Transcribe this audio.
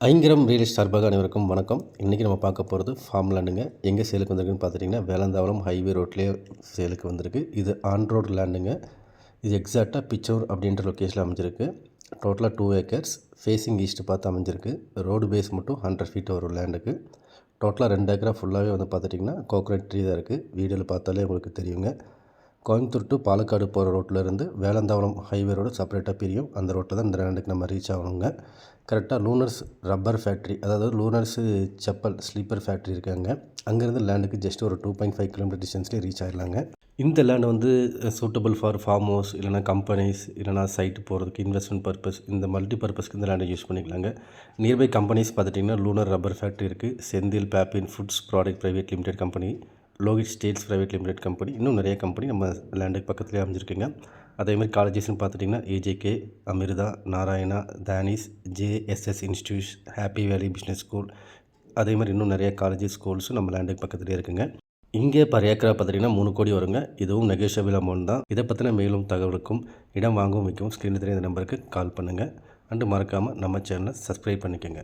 ஐங்கரம் real estate சார்பாக அனைவருக்கும் வணக்கம். இன்றைக்கி நம்ம பார்க்க போகிறது ஃபார்ம் லேண்டுங்க. எங்கே சேலுக்கு வந்திருக்குன்னு பார்த்துட்டிங்கன்னா வேலந்தாவரம் ஹைவே ரோட்லேயே சேலுக்கு வந்திருக்கு. இது ஆன் ரோடு லேண்டுங்க. இது எக்ஸாக்டாக பிச்சூர் அப்படின்ற லொக்கேஷனில் அமைஞ்சிருக்கு. டோட்டலாக 2 ஏக்கர்ஸ் ஃபேஸிங் ஈஸ்ட் பார்த்து அமைஞ்சிருக்கு. ரோடு பேஸ் மட்டும் 100 ஃபீட் வரும் லேண்டுக்கு. டோட்டலாக 2 ஏக்கரா ஃபுல்லாகவே வந்து பார்த்துட்டிங்கன்னா கோகனட் ட்ரீ தான் இருக்குது. வீடியோவில் பார்த்தாலே உங்களுக்கு தெரியுங்க. கோயம்புத்தூர் டு பாலக்காடு போகிற ரோட்டிலேருந்து வேலந்தாவரம் ஹைவே ரோடு செப்பரேட்டாக பிரியும். அந்த ரோட்டில் தான் இந்த லேண்டுக்கு நம்ம ரீச் ஆகணுங்க. கரெக்டாக லூனர்ஸ் ரப்பர் ஃபேக்ட்ரி, அதாவது லூனர்ஸு செப்பல் ஸ்லீப்பர் ஃபேக்ட்ரி இருக்காங்க. அங்கேருந்து லேண்டுக்கு ஜஸ்ட் ஒரு 2.5 கிலோமீட்டர் டிஸ்டன்ஸ்லேயே ரீச் ஆகிடலாங்க. இந்த லேண்டு வந்து சூட்டபிள் ஃபார் ஃபார்ம் ஹவுஸ், இல்லைனா கம்பெனிஸ், இல்லைனா சைட்டு போகிறதுக்கு இன்வெஸ்ட்மெண்ட் பர்பஸ், இந்த மல்டி பர்பஸ்க்கு இந்த லேண்டை யூஸ் பண்ணிக்கலாங்க. நியர்பை கம்பெனிஸ் பார்த்துட்டிங்கன்னா லூனர் ரப்பர் ஃபேக்ட்ரி இருக்குது, செந்தில் பேப்பின் foods product private limited company, Lohit steels private limited company, இன்னும் நிறைய கம்பெனி நம்ம லேண்டுக்கு பக்கத்துலேயே அமைஞ்சிருக்குங்க. அதேமாதிரி காலேஜஸ்ன்னு பார்த்துட்டிங்கன்னா AJK, Amrita, Narayana, Dhanish, JSS institute, happy valley business school, அதேமாதிரி இன்னும் நிறைய காலேஜஸ் ஸ்கூல்ஸும் நம்ம லேண்டுக்கு பக்கத்துலேயே இருக்குங்க. இங்கே பர் ஏக்கரா பார்த்திங்கன்னா 3 கோடி வருங்க. இதுவும் நெகோஷியபிள் அமௌண்ட் தான். இதை பற்றின மேலும் தகவலுக்கும் இடம் வாங்கவும் விற்கவும் ஸ்க்ரீனில் தெரியாத நம்பருக்கு கால் பண்ணுங்கள். அண்டு மறக்காமல் நம்ம சேனலை சப்ஸ்கிரைப் பண்ணிக்கோங்க.